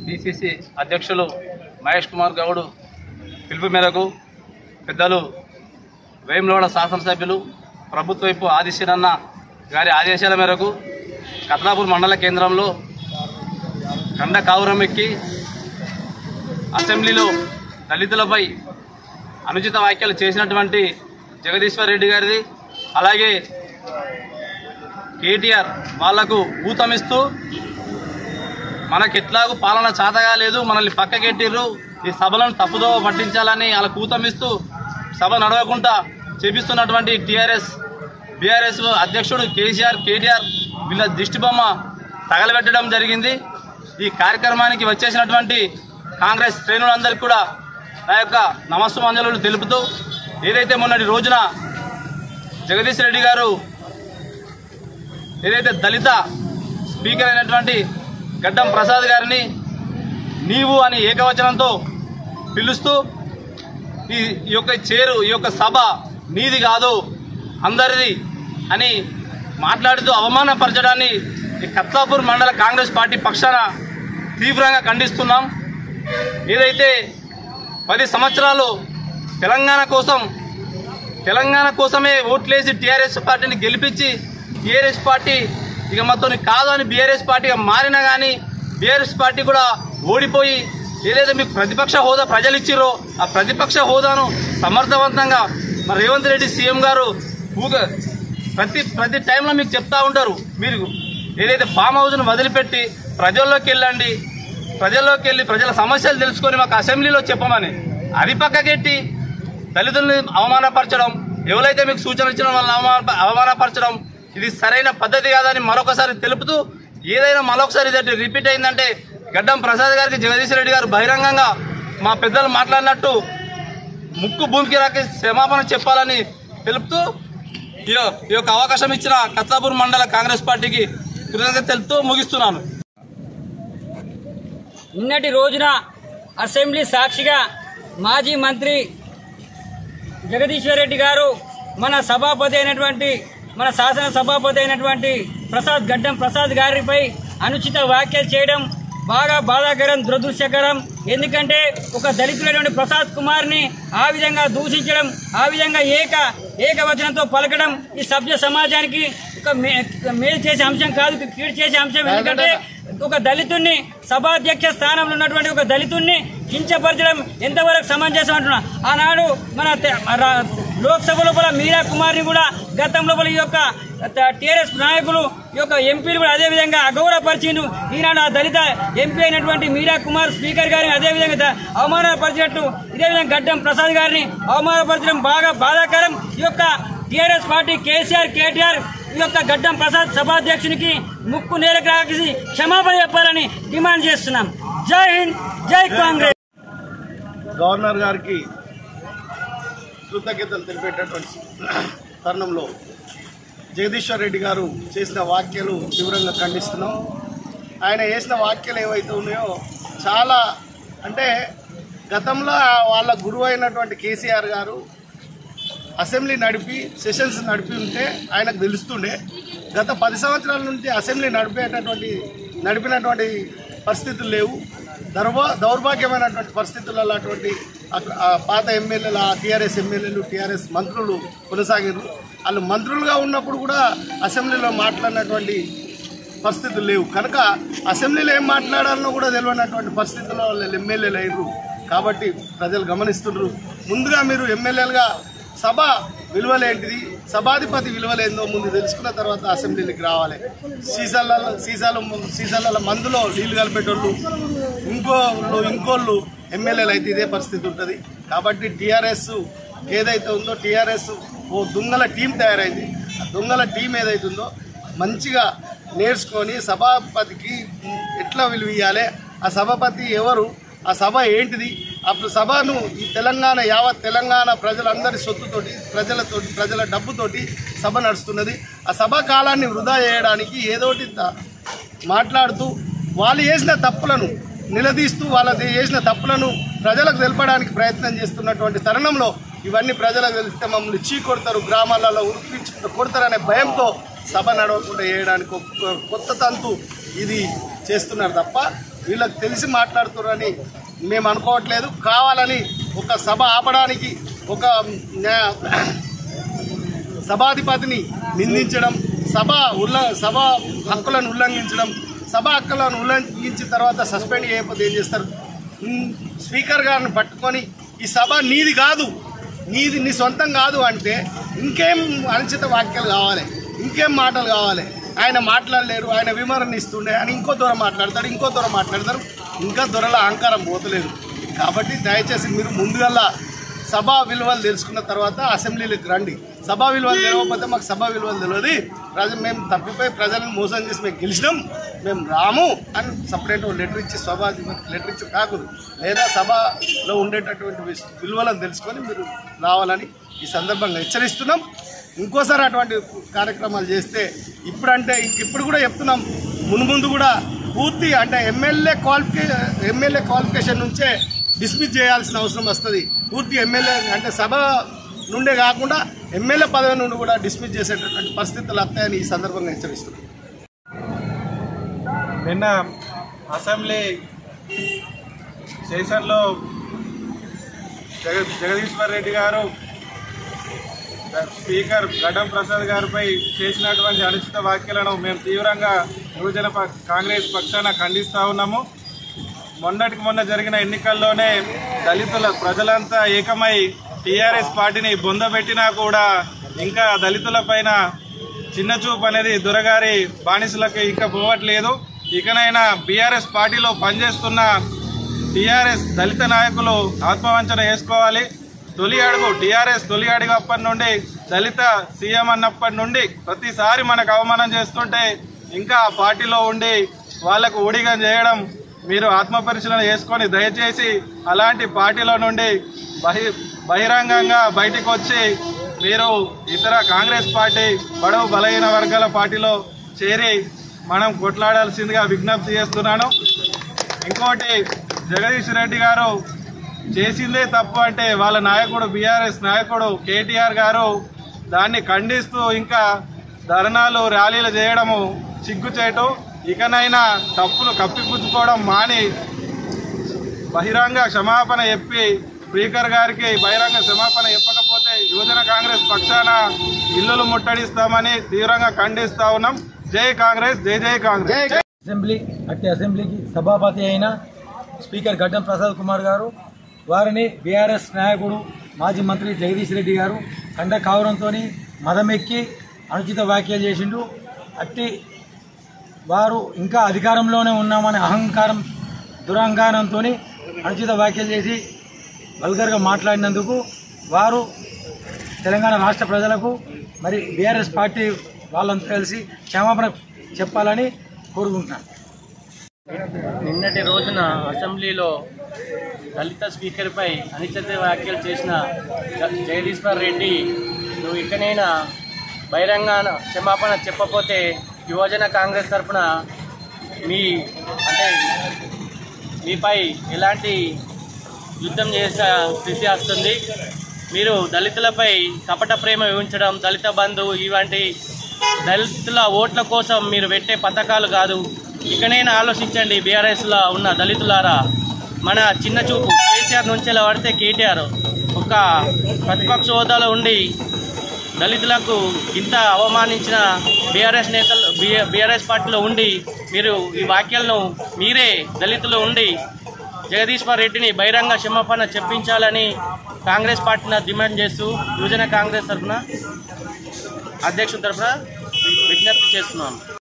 PCC అధ్యక్షులు మహేష్ కుమార్ గౌడ్ పిలుపు మేరకు పెద్దలు వేములవాడ శాసనసభ్యులు ప్రభుత్వపు ఆదిశీనన్న గారి ఆదేశాల మేరకు కత్లాపూర్ మండల కేంద్రంలో కండ కావురం ఎక్కి అసెంబ్లీలో దళితులపై అనుచిత వ్యాఖ్యలు చేసినటువంటి జగదీశ్వర్ రెడ్డి గారిది, అలాగే కేటీఆర్ వాళ్లకు ఊతమిస్తూ మనకెట్లాగూ పాలన చాతగా లేదు, మనల్ని పక్కకెట్టిర్రు, ఈ సభలను తప్పుదో పట్టించాలని వాళ్ళ కూతమిస్తూ సభ నడవకుండా చేపిస్తున్నటువంటి బీఆర్ఎస్ అధ్యక్షుడు కేటీఆర్ వీళ్ళ దిష్టిబొమ్మ తగలబెట్టడం జరిగింది. ఈ కార్యక్రమానికి వచ్చేసినటువంటి కాంగ్రెస్ శ్రేణులందరికీ కూడా నా యొక్క నమస్సుమంజలు తెలుపుతూ, ఏదైతే మొన్నటి రోజున జగదీష్ రెడ్డి గారు ఏదైతే దళిత స్పీకర్ అయినటువంటి గడ్డం ప్రసాద్ గారిని నీవు అని ఏకవచనంతో పిలుస్తూ ఈ యొక్క సభ నీది కాదు అందరిది అని మాట్లాడుతూ అవమానపరచడాన్ని ఈ కత్లాపూర్ మండల కాంగ్రెస్ పార్టీ పక్షాన తీవ్రంగా ఖండిస్తున్నాం. ఏదైతే 10 సంవత్సరాలు తెలంగాణ కోసమే ఓట్లేసి టీఆర్ఎస్ పార్టీని గెలిపించి టీఆర్ఎస్ పార్టీ ఇక మొత్తం కాదు అని బీఆర్ఎస్ పార్టీగా మారినా కానీ బీఆర్ఎస్ పార్టీ కూడా ఓడిపోయి ఏదైతే మీకు ప్రతిపక్ష హోదా ప్రజలు ఇచ్చిరో ఆ ప్రతిపక్ష హోదాను సమర్థవంతంగా మరి రేవంత్ రెడ్డి సీఎం గారు ప్రతి టైంలో మీకు చెప్తా ఉంటారు, మీరు ఏదైతే ఫామ్ హౌస్ను వదిలిపెట్టి ప్రజల్లోకి వెళ్ళండి, ప్రజల సమస్యలు తెలుసుకొని మాకు అసెంబ్లీలో చెప్పమని. అది పక్కకెట్టి దళితుల్ని అవమానపరచడం, ఎవరైతే మీకు సూచన ఇచ్చిన వాళ్ళని అవమానపరచడం ఇది సరైన పద్ధతి కాదని మరొకసారి తెలుపుతూ, ఏదైనా మరొకసారి ఇది రిపీట్ అయిందంటే గడ్డం ప్రసాద్ గారికి జగదీష్ రెడ్డి గారు బహిరంగంగా మా పెద్దలు మాట్లాడినట్టు ముక్కు భూమికి రాకి క్షమాపణ చెప్పాలని తెలుపుతూ ఈ యొక్క అవకాశం ఇచ్చిన కత్లాపూర్ మండల కాంగ్రెస్ పార్టీకి కృతజ్ఞత తెలుపుతూ ముగిస్తున్నాను. నిన్నటి రోజున అసెంబ్లీ సాక్షిగా మాజీ మంత్రి జగదీశ్వర్ రెడ్డి గారు మన శాసన సభాపతి అయినటువంటి గడ్డం ప్రసాద్ గారిపై అనుచిత వ్యాఖ్యలు చేయడం బాగా బాధాకరం, దురదృష్టకరం. ఎందుకంటే ఒక దళితులైనటువంటి ప్రసాద్ కుమార్ని ఆ విధంగా దూషించడం, ఆ విధంగా ఏకవచనంతో పలకడం ఈ సభ్య సమాజానికి ఒక మేలు చేసే అంశం కాదు, కీడు చేసే అంశం. ఎందుకంటే ఒక దళితుడిని సభాధ్యక్ష స్థానంలో ఉన్నటువంటి ఒక దళితుడిని కించపరచడం ఎంతవరకు సమంజసం అంటున్నా. ఆనాడు మన లోక్సభ లోపల మీరా కుమార్ని కూడా గతంలో ఈ యొక్క టీఆర్ఎస్ నాయకులు ఈ యొక్క ఎంపీలు కూడా అదేవిధంగా అగౌరవపరిచిండు. ఈనాడు ఆ దళిత ఎంపీ అయినటువంటి మీరా కుమార్ స్పీకర్ గారిని అదేవిధంగా అవమానపరిచినట్టు ఇదేవిధంగా గడ్డం ప్రసాద్ గారిని అవమానపరచడం బాగా బాధాకరం. ఈ యొక్క టీఆర్ఎస్ పార్టీ కేటీఆర్ ఈ యొక్క గడ్డం ప్రసాద్ సభాధ్యక్షునికి ముక్కు నేలకు రాసి క్షమాపణ చెప్పాలని డిమాండ్ చేస్తున్నాం. జై హింద్, జై కాంగ్రెస్. గవర్నర్ గారికి కృతజ్ఞతలు తెలిపేటటువంటి తరుణంలో జగదీశ్వర్ రెడ్డి గారు చేసిన వ్యాఖ్యలు తీవ్రంగా ఖండిస్తున్నాం. ఆయన చేసిన వ్యాఖ్యలు ఏవైతే ఉన్నాయో చాలా అంటే గతంలో వాళ్ళ గురువు అయినటువంటి కేసీఆర్ గారు అసెంబ్లీ సెషన్స్ నడిపి ఉంటే ఆయనకు తెలుస్తుండే. గత 10 సంవత్సరాల నుంచి అసెంబ్లీ నడిపినటువంటి పరిస్థితులు లేవు. దౌర్భాగ్యమైనటువంటి పరిస్థితులలో అటువంటి పాత ఎమ్మెల్యేలు, టీఆర్ఎస్ ఎమ్మెల్యేలు, టీఆర్ఎస్ మంత్రులు కొనసాగారు. వాళ్ళు మంత్రులుగా ఉన్నప్పుడు కూడా అసెంబ్లీలో మాట్లాడినటువంటి పరిస్థితులు లేవు. కనుక అసెంబ్లీలో ఏం మాట్లాడాలనో కూడా తెలియనటువంటి పరిస్థితుల్లో వాళ్ళు ఎమ్మెల్యేలు అయ్యారు. కాబట్టి ప్రజలు గమనిస్తున్నారు. ముందుగా మీరు ఎమ్మెల్యేలుగా సభ విలువలేంటిది, సభాధిపతి విలువలేందో ముందు తెలుసుకున్న తర్వాత అసెంబ్లీకి రావాలి. సీసాల మందులో నీళ్లు కలిపేటోళ్ళు ఇంకోళ్ళు ఎమ్మెల్యేలు అయితే ఇదే పరిస్థితి ఉంటుంది. కాబట్టి టీఆర్ఎస్ ఏదైతే ఉందో టీఆర్ఎస్ ఓ దుంగల టీం తయారైంది. దొంగల టీం ఏదైతుందో మంచిగా నేర్చుకొని సభాపతికి ఎట్లా విలువ ఇవ్వాలి, ఆ సభాపతి ఎవరు, ఆ సభ ఏంటిది, అప్పుడు సభను ఈ తెలంగాణ యావత్ తెలంగాణ ప్రజలందరి సొత్తుతోటి ప్రజల డబ్బుతోటి సభ నడుస్తున్నది. ఆ సభా కాలాన్ని వృధా చేయడానికి ఏదోటి మాట్లాడుతూ వాళ్ళు చేసిన తప్పులను నిలదీస్తూ వాళ్ళ చేసిన తప్పులను ప్రజలకు తెలపడానికి ప్రయత్నం చేస్తున్నటువంటి తరుణంలో ఇవన్నీ ప్రజలకు తెలిస్తే మమ్మల్ని చీకొడతారు, గ్రామాలలో ఉరిపించి కొడతారనే భయంతో సభ నడవకుండా చేయడానికి కొత్త తంతు ఇది చేస్తున్నారు తప్ప వీళ్ళకి తెలిసి మాట్లాడుతున్నారని మేము అనుకోవట్లేదు. కావాలని ఒక సభ ఆపడానికి ఒక సభాధిపతిని నిందించడం, సభ హక్కులను ఉల్లంఘించడం, సభ హక్కులను ఉల్లంఘించిన తర్వాత సస్పెండ్ చేయకపోతే ఏం చేస్తారు? స్పీకర్ గారిని పట్టుకొని ఈ సభ నీది కాదు, నీ సొంతం కాదు అంటే ఇంకేం అనుచిత వాక్యాలు కావాలి, ఇంకేం మాటలు కావాలి? ఆయన మాట్లాడలేరు, ఆయన వివరణ ఇస్తుండే అని ఇంకో దూరం మాట్లాడతారు, ఇంకా దొరల అహంకారం పోతలేదు. కాబట్టి దయచేసి మీరు ముందుగల్లా సభా విలువలు తెలుసుకున్న తర్వాత అసెంబ్లీలకు రండి. సభా విలువలు తెలియకపోతే మాకు సభా విలువలు తెలియదు, మేము తప్పిపోయి ప్రజలను మోసం చేసి మేము గెలిచినాం, మేము రాము అని సపరేట్ లెటర్ ఇచ్చి సభాధిపతికి లెటర్ ఇచ్చి కాకూడదు. లేదా సభలో ఉండేటటువంటి విలువలను తెలుసుకొని మీరు రావాలని ఈ సందర్భంగా హెచ్చరిస్తున్నాం. ఇంకోసారి అటువంటి కార్యక్రమాలు చేస్తే ఇప్పుడు కూడా చెప్తున్నాం, మున్ముందు కూడా పూర్తి అంటే ఎమ్మెల్యే క్వాలిఫికేషన్ నుంచే డిస్మిస్ చేయాల్సిన అవసరం వస్తుంది. పూర్తి ఎమ్మెల్యే అంటే సభ నుండే కాకుండా ఎమ్మెల్యే పదవి నుండి కూడా డిస్మిస్ చేసేటటువంటి పరిస్థితులు వస్తాయని ఈ సందర్భంగా హెచ్చరిస్తున్నాం. నిన్న అసెంబ్లీ సెషన్లో జగదీశ్వర్ రెడ్డి గారు స్పీకర్ గడ్డం ప్రసాద్ గారిపై చేసినటువంటి అనుచిత వ్యాఖ్యలను మేము తీవ్రంగా యువజన కాంగ్రెస్ పక్షాన ఖండిస్తూ ఉన్నాము. మొన్న జరిగిన ఎన్నికల్లోనే దళితుల ప్రజలంతా ఏకమై టీఆర్ఎస్ పార్టీని బొందబెట్టినా కూడా ఇంకా దళితుల పైన చిన్నచూపు అనేది దొరగారి బానిసలకు ఇంకా పోవట్లేదు. ఇకనైనా బీఆర్ఎస్ పార్టీలో పనిచేస్తున్న టీఆర్ఎస్ దళిత నాయకులు ఆత్మవంచన చేసుకోవాలి. టీఆర్ఎస్ తొలి అడుగు అప్పటి నుండి దళిత సీఎం అన్నప్పటి నుండి ప్రతిసారి మనకు అవమానం చేస్తుంటే ఇంకా ఆ పార్టీలో ఉండి వాళ్లకు ఊడిగం చేయడం మీరు ఆత్మపరిశీలన చేసుకొని దయచేసి అలాంటి పార్టీలో నుండి బహిరంగంగా బయటికి వచ్చి మీరు ఇతర కాంగ్రెస్ పార్టీ బడుగు బలహీన వర్గాల పార్టీలో చేరి మనం కొట్లాడాల్సిందిగా విజ్ఞప్తి చేస్తున్నాను. ఇంకోటి, జగదీష్ రెడ్డి గారు చేసిందే తప్పు అంటే వాళ్ళ నాయకుడు బీఆర్ఎస్ నాయకుడు కేటీఆర్ గారు దాన్ని ఖండిస్తూ ఇంకా ధర్నాలు ర్యాలీలు చేయడము సిగ్గుచేటు. ఇకనైనా తప్పులు కప్పిపుచ్చుకోవడం మాని బహిరంగ క్షమాపణ చెప్పి స్పీకర్ గారికి బహిరంగ క్షమాపణ చెప్పకపోతే యువజన కాంగ్రెస్ పక్షాన ఇల్లులు ముట్టడిస్తామని తీవ్రంగా ఖండిస్తా ఉన్నాం. జై కాంగ్రెస్, జై జై కాంగ్రెస్. అసెంబ్లీకి సభాపతి అయిన స్పీకర్ గడ్డం ప్రసాద్ కుమార్ గారు వారిని బీఆర్ఎస్ నాయకుడు మాజీ మంత్రి జగదీష్ రెడ్డి గారు కండ కావడంతో మదమెక్కి అనుచిత వ్యాఖ్యలు చేసిండు. వారు ఇంకా అధికారంలోనే ఉన్నామనే దురహంకారంతో అనుచిత వ్యాఖ్యలు చేసి వల్గర్గా మాట్లాడినందుకు వారు తెలంగాణ రాష్ట్ర ప్రజలకు మరి బీఆర్ఎస్ పార్టీ వాళ్ళంతా కలిసి క్షమాపణ చెప్పాలని కోరుకుంటున్నాను. నిన్నటి రోజున అసెంబ్లీలో దళిత స్పీకర్పై అనుచిత వ్యాఖ్యలు చేసిన జగదీశ్వర్ రెడ్డి, నువ్వు ఇకనైనా బహిరంగ క్షమాపణ చెప్పకపోతే యువజన కాంగ్రెస్ తరఫున మీపై ఎలాంటి యుద్ధం చేసే స్థితి వస్తుంది. మీరు దళితులపై కపట ప్రేమ వివరించడం, దళిత బంధు ఇవంటి దళితుల ఓట్ల కోసం మీరు పెట్టే పథకాలు కాదు. ఇకనైనా ఆలోచించండి. బీఆర్ఎస్లో ఉన్న దళితులారా, మన చిన్న చూపు కేసీఆర్ నుంచి పడితే కేటీఆర్ ఒక ప్రతిపక్ష హోదాలో ఉండి దళితులకు ఇంత అవమానించిన బీఆర్ఎస్ నేతలు బీఆర్ఎస్ పార్టీలో ఉండి మీరు ఈ వ్యాఖ్యలను మీరే దళితులు ఉండి జగదీశ్వర్ రెడ్డిని బహిరంగ క్షమాపణ చెప్పించాలని కాంగ్రెస్ పార్టీని డిమాండ్ చేస్తూ యువజన కాంగ్రెస్ తరఫున అధ్యక్షుల తరఫున విజ్ఞప్తి చేస్తున్నాను.